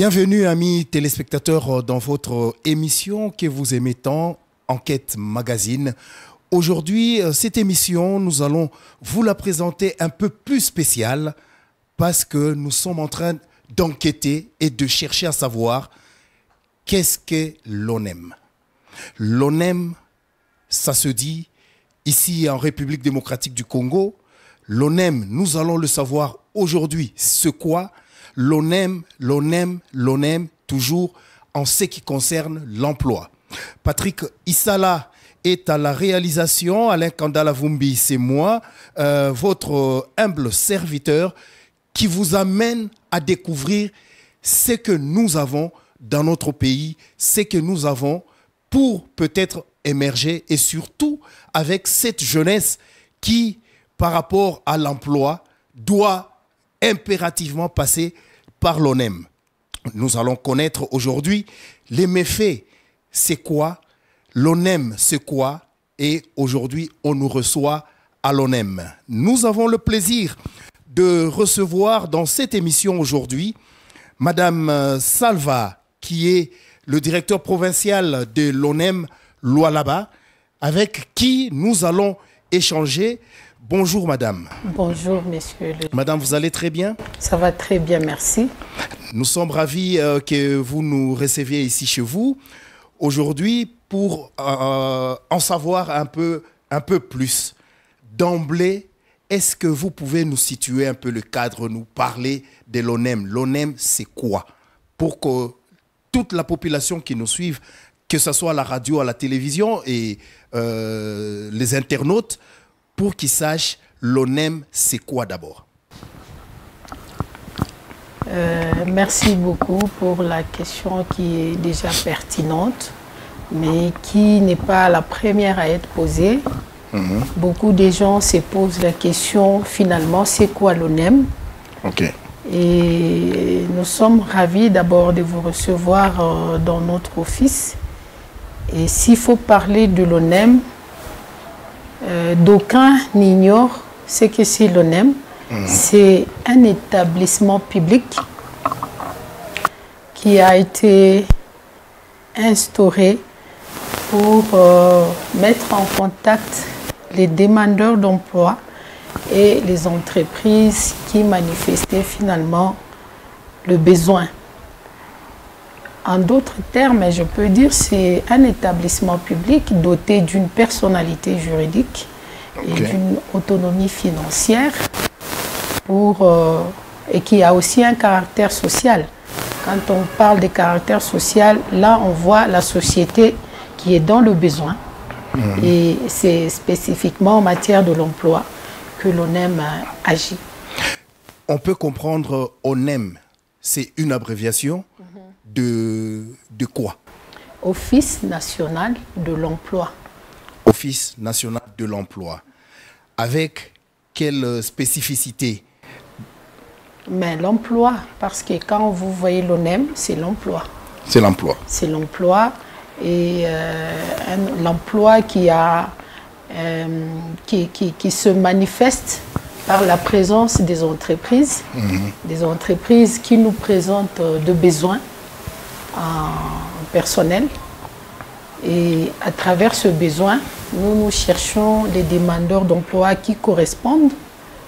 Bienvenue amis téléspectateurs dans votre émission que vous aimez tant, Enquête Magazine. Aujourd'hui, cette émission, nous allons vous la présenter un peu plus spéciale parce que nous sommes en train d'enquêter et de chercher à savoir qu'est-ce que l'ONEM. L'ONEM, ça se dit ici en République démocratique du Congo. L'ONEM, nous allons le savoir aujourd'hui. Ce quoi? L'ONEM, toujours en ce qui concerne l'emploi. Patrick Issala est à la réalisation, Alain Kandalavumbi, c'est moi, votre humble serviteur qui vous amène à découvrir ce que nous avons dans notre pays, ce que nous avons pour peut-être émerger et surtout avec cette jeunesse qui, par rapport à l'emploi, doit impérativement passer par l'ONEM. Nous allons connaître aujourd'hui les méfaits. C'est quoi? L'ONEM, c'est quoi? Et aujourd'hui, on nous reçoit à l'ONEM. Nous avons le plaisir de recevoir dans cette émission aujourd'hui Madame Salva, qui est le directeur provincial de l'ONEM Lualaba, avec qui nous allons échanger. Bonjour madame. Bonjour monsieur. Madame, vous allez très bien? Ça va très bien, merci. Nous sommes ravis que vous nous receviez ici chez vous aujourd'hui pour en savoir un peu plus. D'emblée, est-ce que vous pouvez nous situer un peu le cadre, nous parler de l'ONEM? L'ONEM, c'est quoi? Pour que toute la population qui nous suive, que ce soit à la radio, à la télévision et les internautes, pour qu'ils sachent l'ONEM, c'est quoi d'abord? Merci beaucoup pour la question qui est déjà pertinente, mais qui n'est pas la première à être posée. Beaucoup de gens se posent la question, finalement, c'est quoi l'ONEM? Et nous sommes ravis d'abord de vous recevoir dans notre office. Et s'il faut parler de l'ONEM, d'aucuns n'ignorent ce que c'est l'ONEM. C'est un établissement public qui a été instauré pour mettre en contact les demandeurs d'emploi et les entreprises qui manifestaient finalement le besoin. En d'autres termes, je peux dire que c'est un établissement public doté d'une personnalité juridique et d'une autonomie financière et qui a aussi un caractère social. Quand on parle de caractère social, là on voit la société qui est dans le besoin. Et c'est spécifiquement en matière de l'emploi que l'ONEM agit. On peut comprendre ONEM, c'est une abréviation de quoi? Office national de l'emploi. Office national de l'emploi. Avec quelle spécificité? Mais l'emploi, parce que quand vous voyez l'ONEM, c'est l'emploi. C'est l'emploi. C'est l'emploi et l'emploi qui se manifeste par la présence des entreprises qui nous présentent de besoins en personnel. Et à travers ce besoin, nous cherchons les demandeurs d'emploi qui correspondent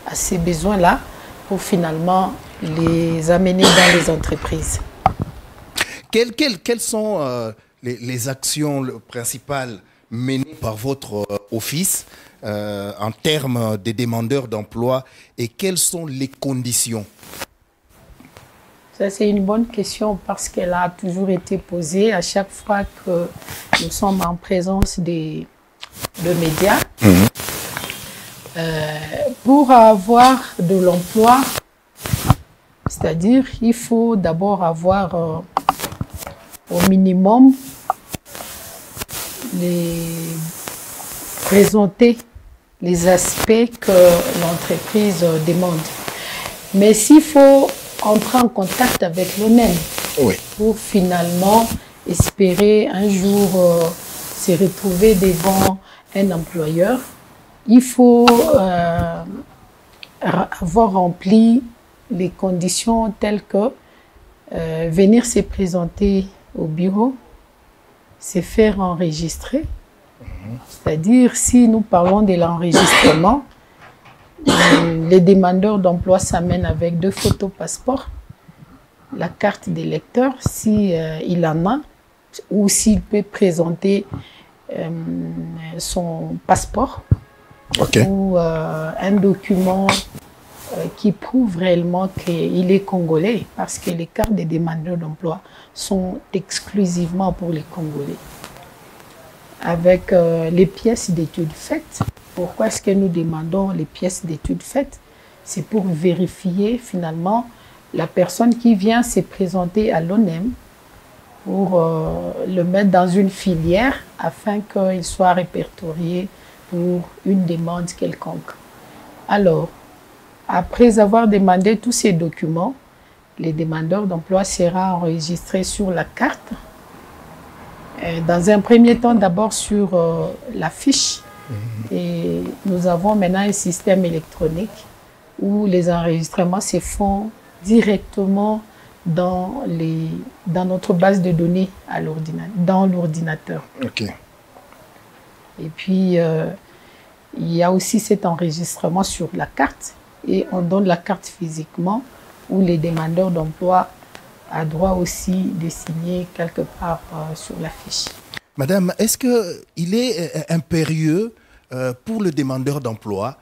à ces besoins-là pour finalement les amener dans les entreprises. Quelles sont les actions principales menées par votre office en termes de demandeurs d'emploi et quelles sont les conditions? Ça, c'est une bonne question parce qu'elle a toujours été posée à chaque fois que nous sommes en présence de médias. Pour avoir de l'emploi, c'est-à-dire il faut d'abord avoir au minimum présenter les aspects que l'entreprise demande. Mais s'il faut entrer en contact avec l'ONEM pour finalement espérer un jour se retrouver devant un employeur, il faut avoir rempli les conditions telles que venir se présenter au bureau, se faire enregistrer. C'est-à-dire, si nous parlons de l'enregistrement, les demandeurs d'emploi s'amènent avec 2 photos passeport, la carte d'électeur, si il en a, ou s'il peut présenter son passeport, ou un document qui prouve réellement qu'il est congolais, parce que les cartes des demandeurs d'emploi sont exclusivement pour les Congolais. Avec les pièces d'études faites. Pourquoi est-ce que nous demandons les pièces d'études faites? C'est pour vérifier finalement la personne qui vient se présenter à l'ONEM, pour le mettre dans une filière afin qu'il soit répertorié pour une demande quelconque. Alors, après avoir demandé tous ces documents, les demandeurs d'emploi sera enregistré sur la carte. Dans un premier temps, d'abord sur la fiche. Et nous avons maintenant un système électronique où les enregistrements se font directement dans notre base de données dans l'ordinateur. Et puis, il y a aussi cet enregistrement sur la carte et on donne la carte physiquement où les demandeurs d'emploi a droit aussi de signer quelque part sur la fiche. Madame, est-ce qu'il est impérieux pour le demandeur d'emploi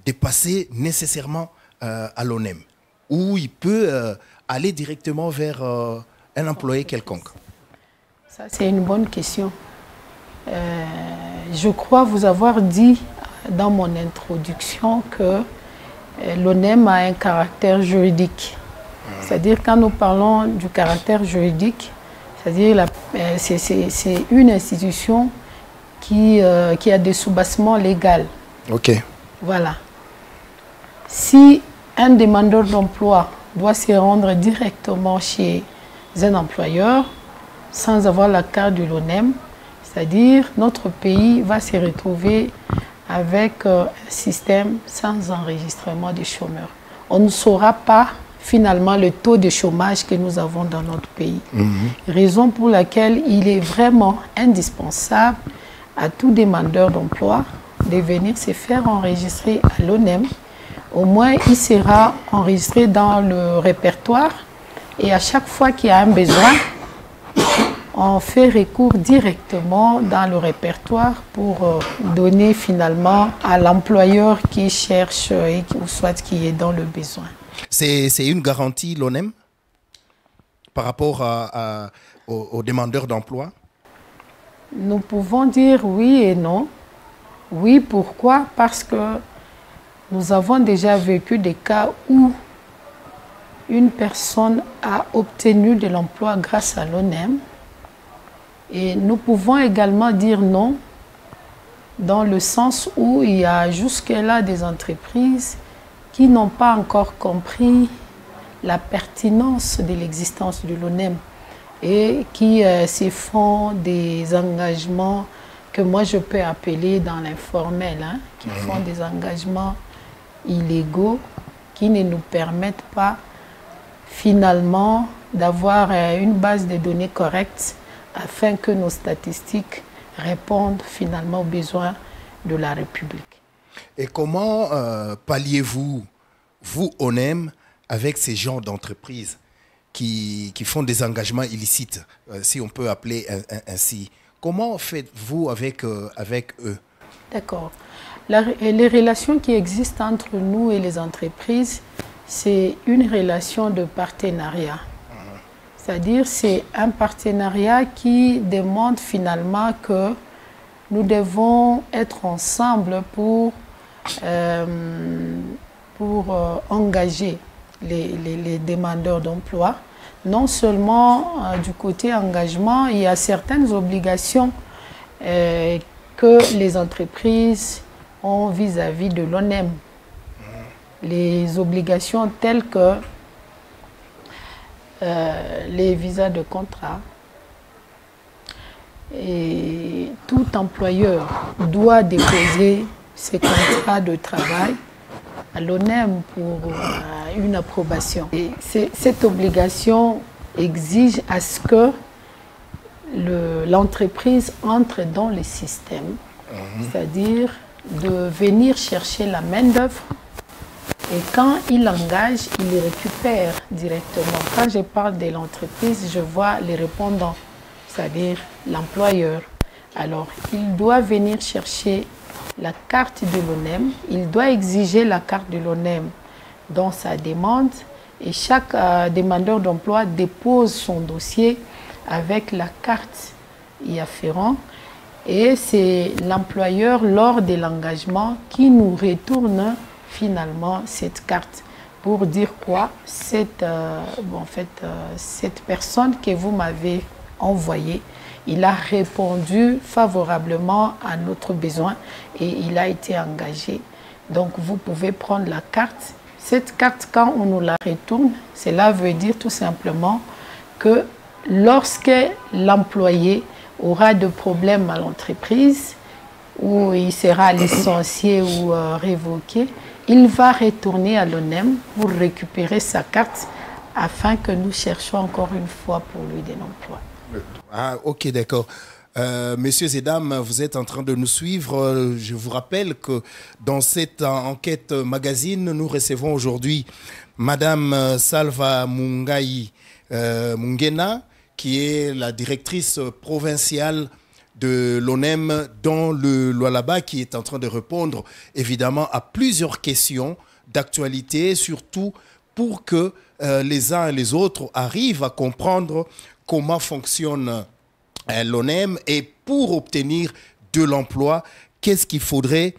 de passer nécessairement à l'ONEM, ou il peut aller directement vers un employé quelconque? Ça, c'est une bonne question. Je crois vous avoir dit dans mon introduction que l'ONEM a un caractère juridique. C'est-à-dire, quand nous parlons du caractère juridique, c'est-à-dire c'est une institution qui a des soubassements légaux. Voilà. Si un demandeur d'emploi doit se rendre directement chez un employeur sans avoir la carte de l'ONEM, c'est-à-dire notre pays va se retrouver avec un système sans enregistrement des chômeurs. On ne saura pas finalement le taux de chômage que nous avons dans notre pays. Raison pour laquelle il est vraiment indispensable à tout demandeur d'emploi de venir se faire enregistrer à l'ONEM. Au moins, il sera enregistré dans le répertoire et à chaque fois qu'il y a un besoin, on fait recours directement dans le répertoire pour donner finalement à l'employeur qui cherche ou soit qui est dans le besoin. C'est une garantie, l'ONEM, par rapport aux demandeurs d'emploi? Nous pouvons dire oui et non. Oui, pourquoi? Parce que nous avons déjà vécu des cas où une personne a obtenu de l'emploi grâce à l'ONEM. Et nous pouvons également dire non, dans le sens où il y a jusque-là des entreprises qui n'ont pas encore compris la pertinence de l'existence de l'ONEM et qui se font des engagements que moi je peux appeler dans l'informel, qui font des engagements illégaux qui ne nous permettent pas finalement d'avoir une base de données correcte afin que nos statistiques répondent finalement aux besoins de la République. Et comment palliez-vous, vous, ONEM, avec ces genres d'entreprises qui font des engagements illicites, si on peut appeler ainsi? Comment faites-vous avec eux? D'accord. Les relations qui existent entre nous et les entreprises, c'est une relation de partenariat. C'est-à-dire, c'est un partenariat qui demande finalement que nous devons être ensemble pour engager les demandeurs d'emploi. Non seulement du côté engagement, il y a certaines obligations que les entreprises ont vis-à-vis de l'ONEM. Les obligations telles que les visas de contrat. Et tout employeur doit déposer ses contrats de travail à l'ONEM pour une approbation. Et cette obligation exige à ce que l'entreprise entre dans le système, c'est-à-dire de venir chercher la main-d'œuvre et quand il engage, il les récupère directement. Quand je parle de l'entreprise, je vois les répondants, c'est-à-dire l'employeur. Alors, il doit venir chercher la carte de l'ONEM, il doit exiger la carte de l'ONEM dans sa demande et chaque demandeur d'emploi dépose son dossier avec la carte y afférente et c'est l'employeur lors de l'engagement qui nous retourne finalement cette carte pour dire quoi cette personne que vous m'avez envoyée, il a répondu favorablement à notre besoin et il a été engagé. Donc vous pouvez prendre la carte. Cette carte, quand on nous la retourne, cela veut dire tout simplement que lorsque l'employé aura de problèmes à l'entreprise, ou il sera licencié ou révoqué, il va retourner à l'ONEM pour récupérer sa carte afin que nous cherchions encore une fois pour lui de l'emploi. Ah, ok, d'accord. Messieurs et dames, vous êtes en train de nous suivre. Je vous rappelle que dans cette enquête magazine, nous recevons aujourd'hui Madame Salva Mungai Mungena, qui est la directrice provinciale de l'ONEM dans le Lualaba, qui est en train de répondre évidemment à plusieurs questions d'actualité, surtout pour que les uns et les autres arrivent à comprendre comment fonctionne l'ONEM et pour obtenir de l'emploi, qu'est-ce qu'il faudrait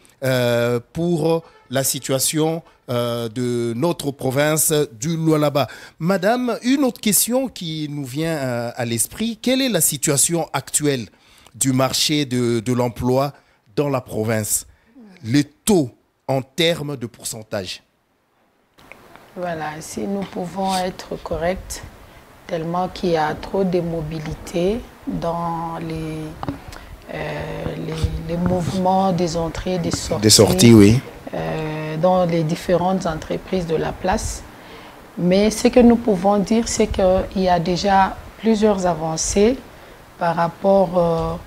pour la situation de notre province du Lualaba. Madame, une autre question qui nous vient à l'esprit, quelle est la situation actuelle du marché de l'emploi dans la province? Les taux en termes de pourcentage. Voilà, si nous pouvons être corrects, tellement qu'il y a trop de mobilité dans les mouvements des entrées et des sorties. Des sorties, oui. Dans les différentes entreprises de la place. Mais ce que nous pouvons dire, c'est qu'il y a déjà plusieurs avancées par rapport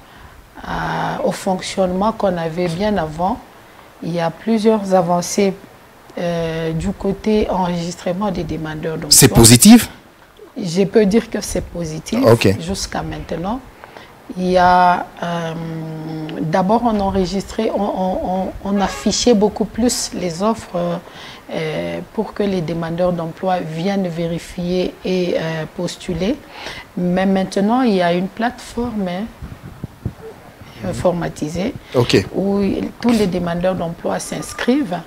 au fonctionnement qu'on avait bien avant. Il y a plusieurs avancées du côté enregistrement des demandeurs d'emploi. C'est positif? Je peux dire que c'est positif jusqu'à maintenant. Il y a d'abord on enregistrait, on affichait beaucoup plus les offres pour que les demandeurs d'emploi viennent vérifier et postuler. Mais maintenant il y a une plateforme informatisée où tous les demandeurs d'emploi s'inscrivent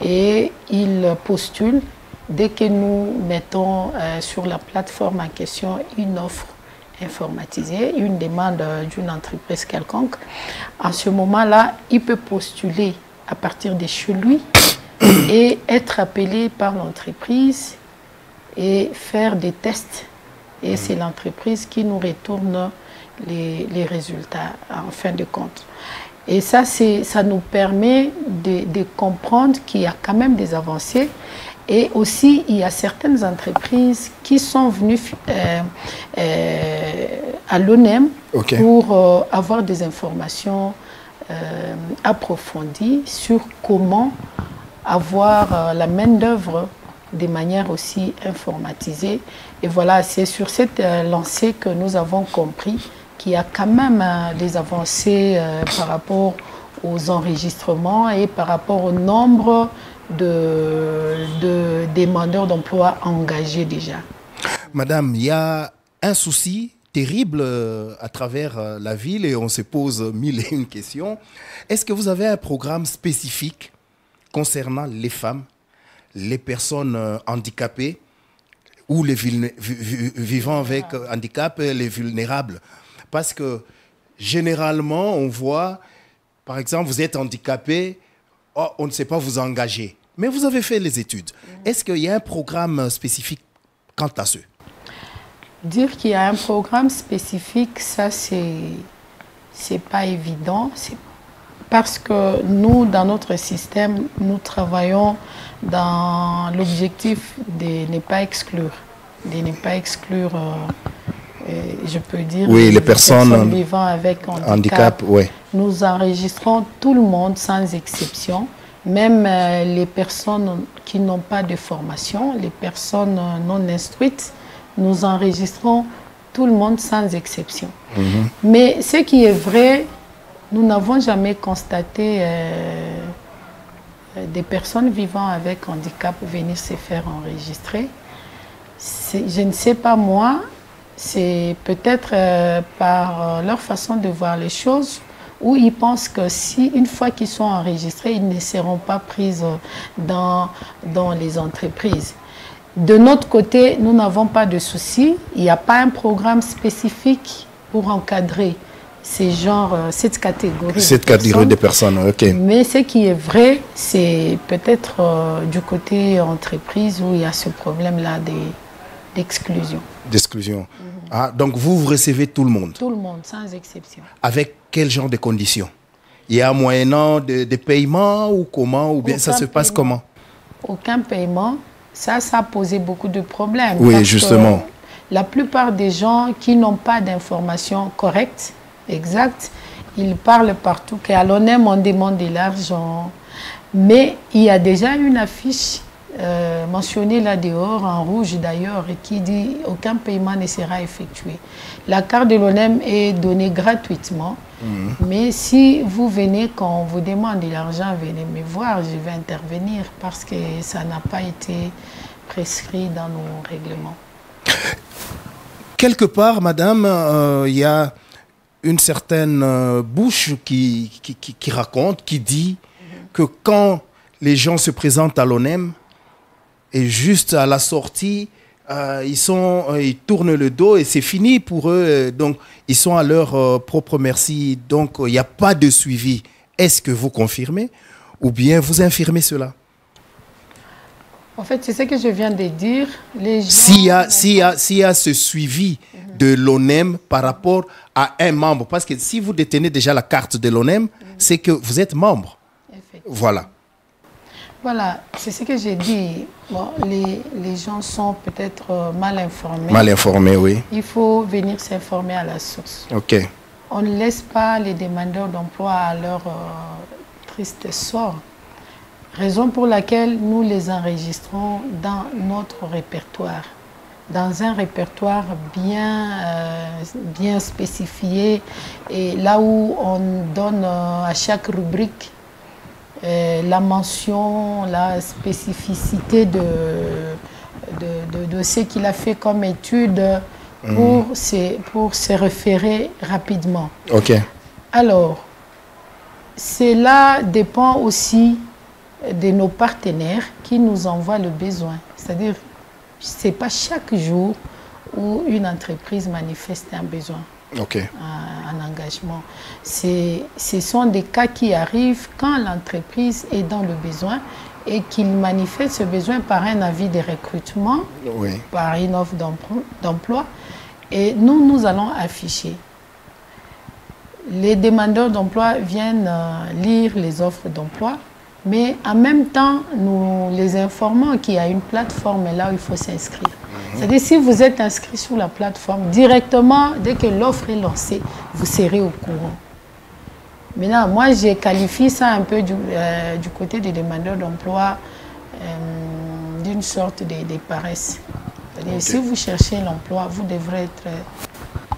et ils postulent. Dès que nous mettons sur la plateforme en question une offre informatisée, une demande d'une entreprise quelconque, à ce moment-là, il peut postuler à partir de chez lui et être appelé par l'entreprise et faire des tests. Et c'est l'entreprise qui nous retourne les résultats en fin de compte. Et ça nous permet de comprendre qu'il y a quand même des avancées. Et aussi, il y a certaines entreprises qui sont venues à l'ONEM pour avoir des informations approfondies sur comment avoir la main-d'œuvre de manière aussi informatisée. Et voilà, c'est sur cette lancée que nous avons compris qu'il y a quand même des avancées par rapport aux enregistrements et par rapport au nombre de demandeurs d'emploi engagés déjà. Madame, il y a un souci terrible à travers la ville et on se pose mille et une questions. Est-ce que vous avez un programme spécifique concernant les femmes, les personnes handicapées ou les vivant avec handicap, les vulnérables? Parce que généralement, on voit, par exemple, vous êtes handicapé, on ne sait pas vous engager. Mais vous avez fait les études. Est-ce qu'il y a un programme spécifique quant à ce? Dire qu'il y a un programme spécifique, ça, c'est pas évident. Parce que nous, dans notre système, nous travaillons dans l'objectif de ne pas exclure. De ne pas exclure, je peux dire, oui, les personnes vivant avec handicap. Oui. Nous enregistrons tout le monde sans exception, même les personnes qui n'ont pas de formation, les personnes non instruites, nous enregistrons tout le monde sans exception. Mais ce qui est vrai, nous n'avons jamais constaté des personnes vivant avec handicap venir se faire enregistrer. Je ne sais pas moi, c'est peut-être par leur façon de voir les choses, où ils pensent que si une fois qu'ils sont enregistrés, ils ne seront pas pris dans les entreprises. De notre côté, nous n'avons pas de soucis. Il n'y a pas un programme spécifique pour encadrer cette catégorie de personnes. Ok. Mais ce qui est vrai, c'est peut-être du côté entreprise où il y a ce problème-là d'exclusion. D'exclusion. Ah, donc vous recevez tout le monde? Tout le monde, sans exception. Avec quel genre de conditions? Il y a moyennant de paiement ou comment? Ou bien ça se passe comment? Aucun paiement. Ça a posé beaucoup de problèmes. Oui, justement. La plupart des gens qui n'ont pas d'informations correctes, exactes, ils parlent partout qu'à l'ONEM, on demande de l'argent. Mais il y a déjà une affiche mentionnée là dehors, en rouge d'ailleurs, qui dit « Aucun paiement ne sera effectué ». La carte de l'ONEM est donnée gratuitement. Mais si vous venez, quand on vous demande de l'argent, venez me voir, je vais intervenir parce que ça n'a pas été prescrit dans nos règlements. Quelque part, madame, il y a une certaine bouche qui raconte, qui dit que quand les gens se présentent à l'ONEM, et juste à la sortie, ils tournent le dos et c'est fini pour eux. Donc, ils sont à leur propre merci. Donc, il n'y a pas de suivi. Est-ce que vous confirmez ou bien vous infirmez cela? En fait, c'est ce que je viens de dire. S'il y a ce suivi de l'ONEM par rapport à un membre, parce que si vous détenez déjà la carte de l'ONEM, c'est que vous êtes membre. Voilà. Voilà, c'est ce que j'ai dit. Bon, les gens sont peut-être mal informés. Mal informés, oui. Il faut venir s'informer à la source. OK. On ne laisse pas les demandeurs d'emploi à leur triste sort. Raison pour laquelle nous les enregistrons dans notre répertoire. Dans un répertoire bien spécifié et là où on donne à chaque rubrique la mention, la spécificité de ce qu'il a fait comme étude pour se référer rapidement. OK. Alors, cela dépend aussi de nos partenaires qui nous envoient le besoin. C'est-à-dire, ce n'est pas chaque jour où une entreprise manifeste un besoin. Okay. Un engagement. Ce sont des cas qui arrivent quand l'entreprise est dans le besoin et qu'il manifeste ce besoin par un avis de recrutement, oui, par une offre d'emploi. Et nous allons afficher. Les demandeurs d'emploi viennent lire les offres d'emploi, mais en même temps, nous les informons qu'il y a une plateforme là où il faut s'inscrire. C'est-à-dire, si vous êtes inscrit sur la plateforme, directement, dès que l'offre est lancée, vous serez au courant. Maintenant, moi, j'ai qualifié ça un peu du côté des demandeurs d'emploi d'une sorte de paresse. C'est-à-dire, si vous cherchez l'emploi, vous devrez être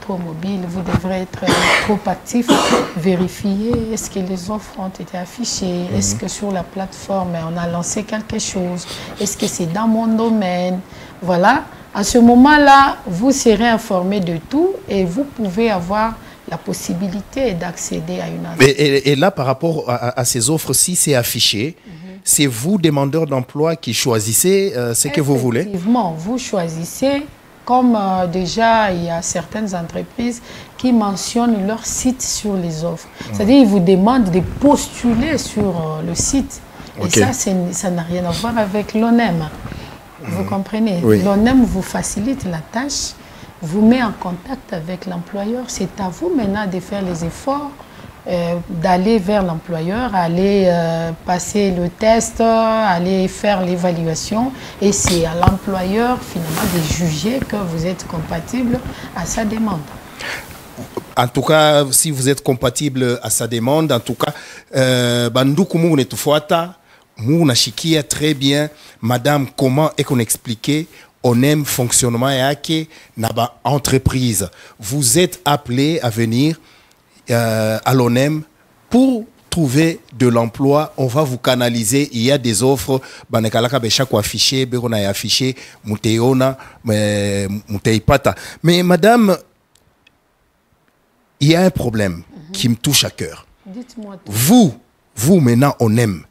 trop mobile, vous devrez être trop actif, vérifier est-ce que les offres ont été affichées, est-ce que sur la plateforme, on a lancé quelque chose, est-ce que c'est dans mon domaine, voilà. À ce moment-là, vous serez informé de tout et vous pouvez avoir la possibilité d'accéder à une offre. Et là, par rapport à ces offres, si c'est affiché, c'est vous, demandeurs d'emploi, qui choisissez ce que vous voulez? Effectivement, vous choisissez, comme déjà il y a certaines entreprises qui mentionnent leur site sur les offres. C'est-à-dire qu'ils vous demandent de postuler sur le site. Okay. Et ça n'a rien à voir avec l'ONEM. Vous comprenez? Oui. L'ONEM vous facilite la tâche, vous met en contact avec l'employeur. C'est à vous maintenant de faire les efforts d'aller vers l'employeur, aller passer le test, aller faire l'évaluation. Et c'est à l'employeur finalement de juger que vous êtes compatible à sa demande. En tout cas, si vous êtes compatible à sa demande, en tout cas, Banduku Moune Tufuata, Mouna Shikia, très bien, madame, comment est qu'on expliquait on aime fonctionnement et naba entreprise. Vous êtes appelé à venir à l'ONEM pour trouver de l'emploi. On va vous canaliser. Il y a des offres. Chaque affiché, on a affiché, Mouteona, Mouteipata. Mais madame, il y a un problème qui me touche à cœur. Dites-moi tout. Vous maintenant, on aime.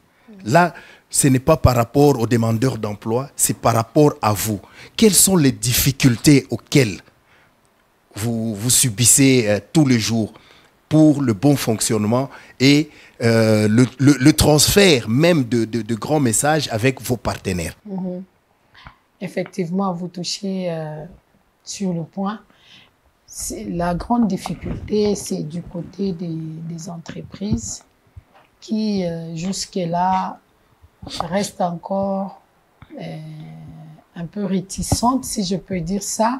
Là, ce n'est pas par rapport aux demandeurs d'emploi, c'est par rapport à vous. Quelles sont les difficultés auxquelles vous subissez tous les jours pour le bon fonctionnement et le transfert même de grands messages avec vos partenaires? Effectivement, vous touchez sur le point. La grande difficulté, c'est du côté des entreprises qui, jusque-là, restent encore un peu réticentes, si je peux dire ça,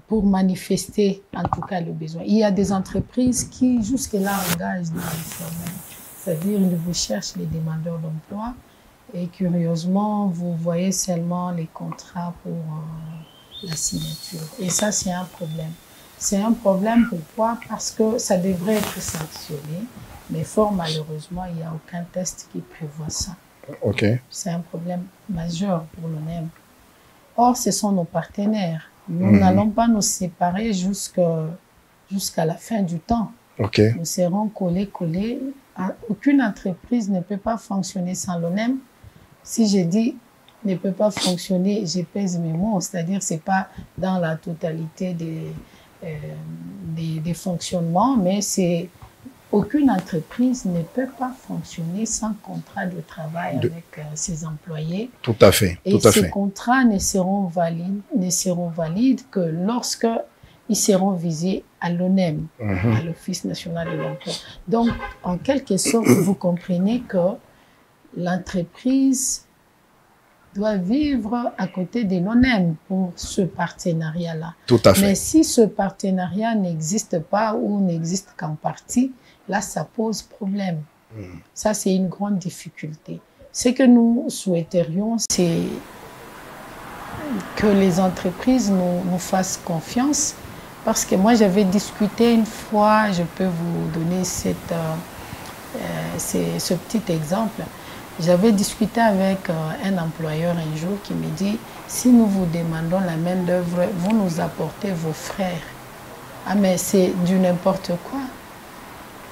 pour manifester en tout cas le besoin. Il y a des entreprises qui, jusque-là, engagent des informels, c'est-à-dire ils vous cherchent les demandeurs d'emploi et curieusement, vous voyez seulement les contrats pour la signature. Et ça, c'est un problème. C'est un problème, pourquoi? Parce que ça devrait être sanctionné, mais fort malheureusement, il n'y a aucun test qui prévoit ça. Okay. C'est un problème majeur pour l'ONEM. Or, ce sont nos partenaires. Nous n'allons pas nous séparer jusqu'à la fin du temps. Okay. Nous serons collés. Aucune entreprise ne peut pas fonctionner sans l'ONEM. Si je dis ne peut pas fonctionner, je pèse mes mots, c'est-à-dire c'est pas dans la totalité des fonctionnements, mais c'est aucune entreprise ne peut pas fonctionner sans contrat de travail avec ses employés. Tout à fait. Et ces contrats ne seront valides que lorsque ils seront visés à l'ONEM, à l'Office national de l'emploi. Donc, en quelque sorte, vous comprenez que l'entreprise doit vivre à côté de l'ONEM pour ce partenariat-là. Tout à fait. Mais si ce partenariat n'existe pas ou n'existe qu'en partie, là, ça pose problème. Ça, c'est une grande difficulté. Ce que nous souhaiterions, c'est que les entreprises nous fassent confiance. Parce que moi, j'avais discuté une fois, je peux vous donner ce petit exemple. J'avais discuté avec un employeur un jour qui me dit, si nous vous demandons la main-d'œuvre, vous nous apportez vos frères. Ah, mais c'est du n'importe quoi.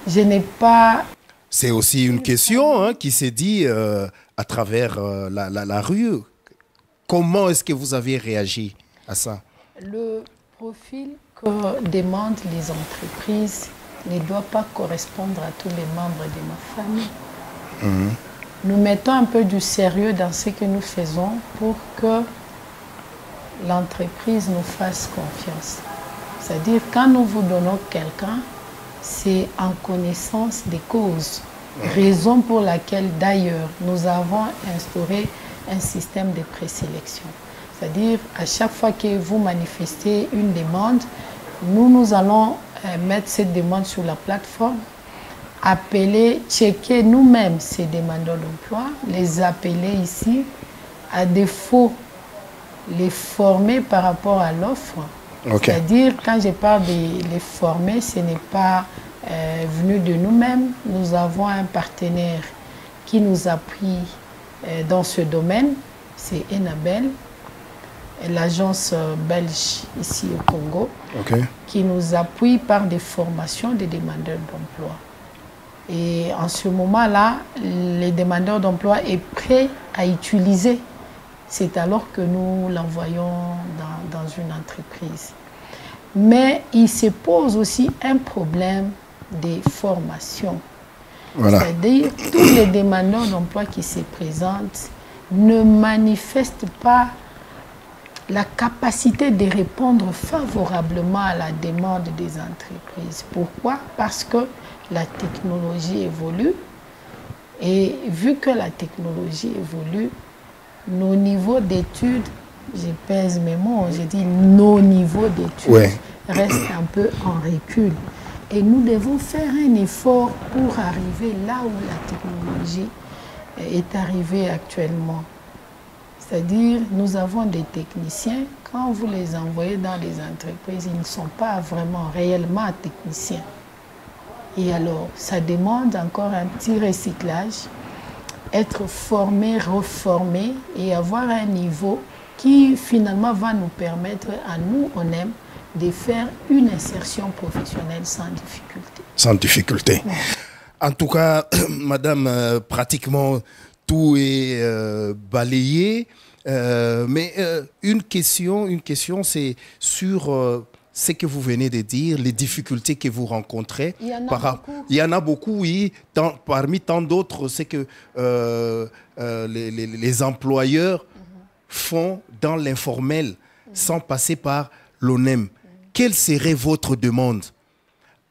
Je n'ai pas... C'est aussi une question qui s'est dit à travers la rue. Comment est-ce que vous avez réagi à ça? Le profil que demandent les entreprises ne doit pas correspondre à tous les membres de ma famille. Nous mettons un peu du sérieux dans ce que nous faisons pour que l'entreprise nous fasse confiance. C'est-à-dire, quand nous vous donnons quelqu'un, c'est en connaissance des causes. Raison pour laquelle, d'ailleurs, nous avons instauré un système de présélection. C'est-à-dire, à chaque fois que vous manifestez une demande, nous allons mettre cette demande sur la plateforme, appeler, checker nous-mêmes ces demandeurs d'emploi, les appeler ici, à défaut, les former par rapport à l'offre. Okay. C'est-à-dire, quand je parle de les former, ce n'est pas venu de nous-mêmes. Nous avons un partenaire qui nous appuie dans ce domaine, c'est Enabel, l'agence belge ici au Congo, qui nous appuie par des formations des demandeurs d'emploi. Et en ce moment-là, les demandeurs d'emploi est prêt à utiliser. C'est alors que nous l'envoyons dans une entreprise. Mais il se pose aussi un problème de formation. Voilà. C'est-à-dire tous les demandeurs d'emploi qui se présentent ne manifestent pas la capacité de répondre favorablement à la demande des entreprises. Pourquoi? Parce que la technologie évolue et vu que la technologie évolue, nos niveaux d'études, je pèse mes mots, je dis nos niveaux d'études restent un peu en recul. Et nous devons faire un effort pour arriver là où la technologie est arrivée actuellement. C'est-à-dire, nous avons des techniciens, quand vous les envoyez dans les entreprises, ils ne sont pas vraiment réellement techniciens. Et alors, ça demande encore un petit recyclage, être formé, reformé et avoir un niveau qui finalement va nous permettre à nous, on aime, de faire une insertion professionnelle sans difficulté. Sans difficulté. Ouais. En tout cas, madame, pratiquement tout est balayé. Mais une question c'est sur ce que vous venez de dire, les difficultés que vous rencontrez. Il y en a beaucoup, oui. Parmi tant d'autres, c'est que les employeurs font dans l'informel sans passer par l'ONEM. Quelle serait votre demande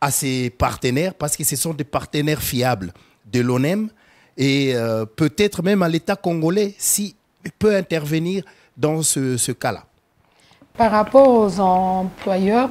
à ces partenaires, parce que ce sont des partenaires fiables de l'ONEM et peut-être même à l'État congolais, si peut intervenir dans ce cas-là? Par rapport aux employeurs,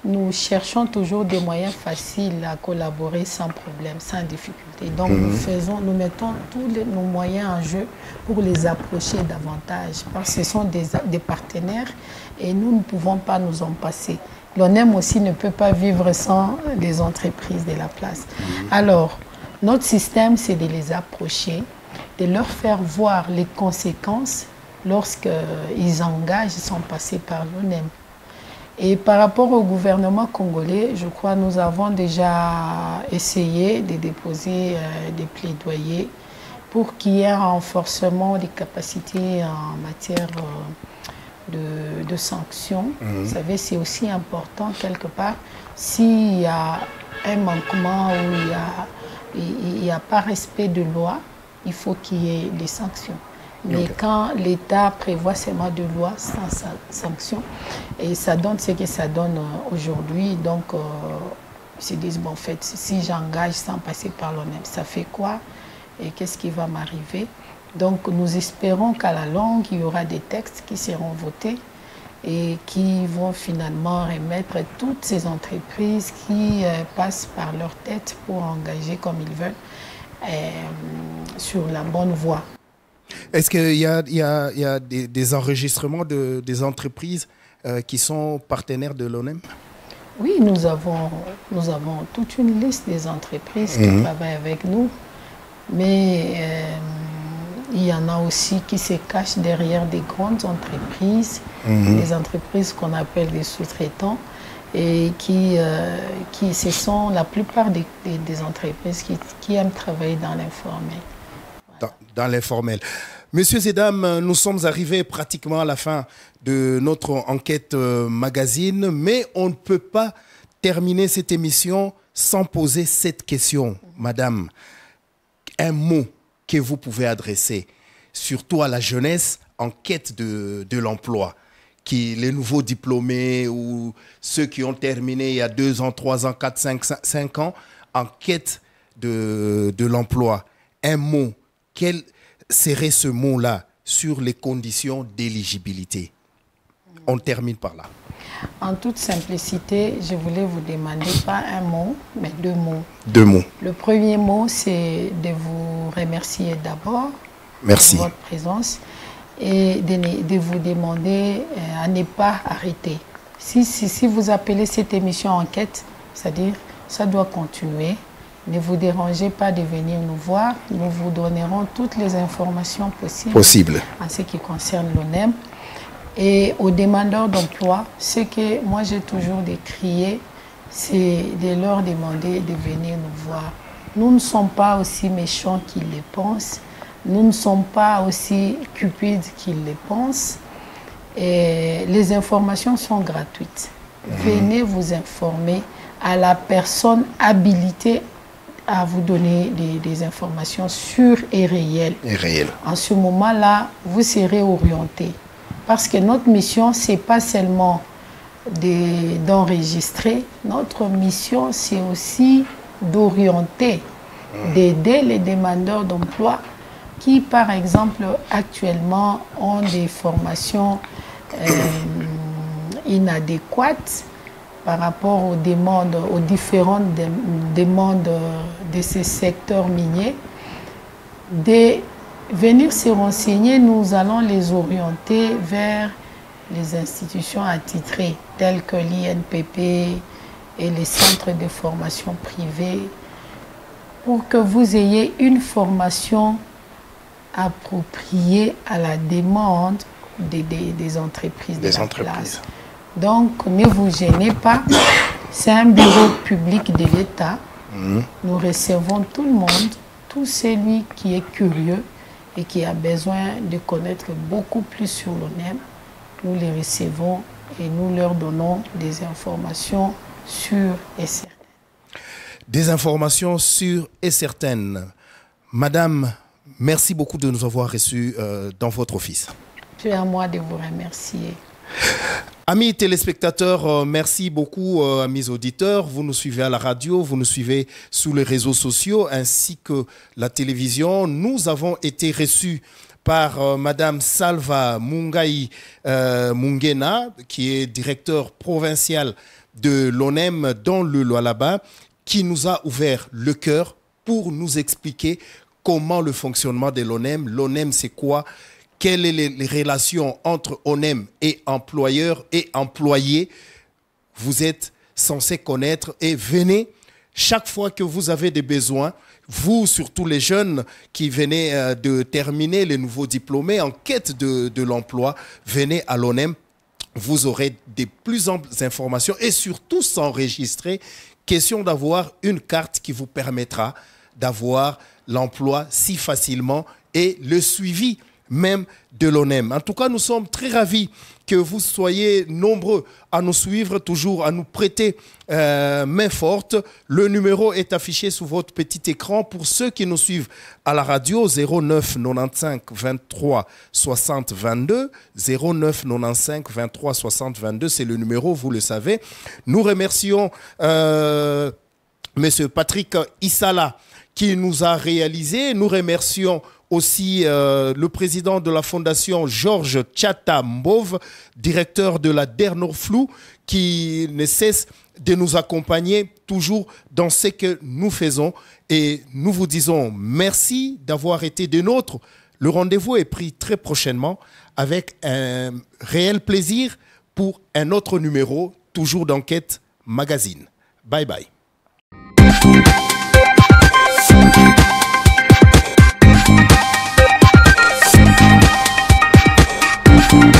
nous cherchons toujours des moyens faciles à collaborer sans problème, sans difficulté. Donc nous mettons tous nos moyens en jeu pour les approcher davantage, parce que ce sont des partenaires et nous ne pouvons pas nous en passer. L'ONEM aussi ne peut pas vivre sans les entreprises de la place. Alors, notre système, c'est de les approcher, de leur faire voir les conséquences lorsqu'ils engagent sans passer par l'ONEM. Et par rapport au gouvernement congolais, je crois que nous avons déjà essayé de déposer des plaidoyers pour qu'il y ait un renforcement des capacités en matière de sanctions. Vous savez, c'est aussi important quelque part. S'il y a un manquement ou il n'y a pas respect de loi, il faut qu'il y ait des sanctions. Mais quand l'État prévoit seulement de lois sans sanction, et ça donne ce que ça donne aujourd'hui, donc ils se disent, bon, en fait, si j'engage sans passer par l'ONEM, ça fait quoi? Et qu'est-ce qui va m'arriver? Donc nous espérons qu'à la longue, il y aura des textes qui seront votés et qui vont finalement remettre toutes ces entreprises qui passent par leur tête pour engager comme ils veulent sur la bonne voie. Est-ce qu'il y a des enregistrements des entreprises qui sont partenaires de l'ONEM? Oui, nous avons toute une liste des entreprises qui travaillent avec nous, mais il y en a aussi qui se cachent derrière des grandes entreprises, des entreprises qu'on appelle des sous-traitants, et ce sont la plupart des entreprises qui aiment travailler dans l'informel. Dans l'informel. Messieurs et dames, nous sommes arrivés pratiquement à la fin de notre enquête magazine, mais on ne peut pas terminer cette émission sans poser cette question. Madame, un mot que vous pouvez adresser, surtout à la jeunesse en quête de l'emploi, les nouveaux diplômés ou ceux qui ont terminé il y a 2 ans, 3 ans, 4, 5 ans, en quête de l'emploi. Un mot. Quel serait ce mot-là sur les conditions d'éligibilité? On termine par là. En toute simplicité, je voulais vous demander pas un mot, mais 2 mots. 2 mots. Le premier mot, c'est de vous remercier d'abord pour votre présence et de vous demander à ne pas arrêter. Si vous appelez cette émission enquête, c'est-à-dire ça doit continuer. Ne vous dérangez pas de venir nous voir. Nous vous donnerons toutes les informations possibles en ce qui concerne l'ONEM. Et aux demandeurs d'emploi, ce que moi j'ai toujours décrié, c'est de leur demander de venir nous voir. Nous ne sommes pas aussi méchants qu'ils le pensent. Nous ne sommes pas aussi cupides qu'ils le pensent. Et les informations sont gratuites. Venez vous informer à la personne habilitée à vous donner des informations sûres et réelles. En ce moment-là, vous serez orienté. Parce que notre mission, ce n'est pas seulement d'enregistrer. Notre mission, c'est aussi d'orienter, d'aider les demandeurs d'emploi qui, par exemple, actuellement ont des formations inadéquates par rapport aux demandes, aux différentes demandes de ces secteurs miniers. De venir se renseigner, nous allons les orienter vers les institutions attitrées telles que l'INPP et les centres de formation privés pour que vous ayez une formation appropriée à la demande des entreprises de la place. Donc, ne vous gênez pas, c'est un bureau public de l'État. Nous recevons tout le monde, tout celui qui est curieux et qui a besoin de connaître beaucoup plus sur l'ONEM. Nous les recevons et nous leur donnons des informations sûres et certaines. Des informations sûres et certaines. Madame, merci beaucoup de nous avoir reçus dans votre office. C'est à moi de vous remercier. Amis téléspectateurs, merci beaucoup, amis auditeurs. Vous nous suivez à la radio, vous nous suivez sur les réseaux sociaux ainsi que la télévision. Nous avons été reçus par Madame Salva Mungai Mungena, qui est directeur provincial de l'ONEM dans le Lualaba, qui nous a ouvert le cœur pour nous expliquer comment le fonctionnement de l'ONEM. L'ONEM, c'est quoi? Quelles sont les relations entre ONEM et employeurs et employés? Vous êtes censé connaître et venez chaque fois que vous avez des besoins. Vous, surtout les jeunes qui venaient de terminer, les nouveaux diplômés en quête de l'emploi, venez à l'ONEM. Vous aurez des plus amples informations et surtout s'enregistrer. Question d'avoir une carte qui vous permettra d'avoir l'emploi si facilement et le suivi même de l'ONEM. En tout cas, nous sommes très ravis que vous soyez nombreux à nous suivre, toujours à nous prêter main forte. Le numéro est affiché sous votre petit écran. Pour ceux qui nous suivent à la radio, 09 95 23 60 22. 09 95 23 60 22, c'est le numéro, vous le savez. Nous remercions Monsieur Patrick Issala qui nous a réalisé. Nous remercions aussi le président de la fondation Georges Tchata Mbov, directeur de la Dernorflou, qui ne cesse de nous accompagner toujours dans ce que nous faisons. Et nous vous disons merci d'avoir été des nôtres. Le rendez-vous est pris très prochainement avec un réel plaisir pour un autre numéro, toujours d'Enquête Magazine. Bye bye. Thank you.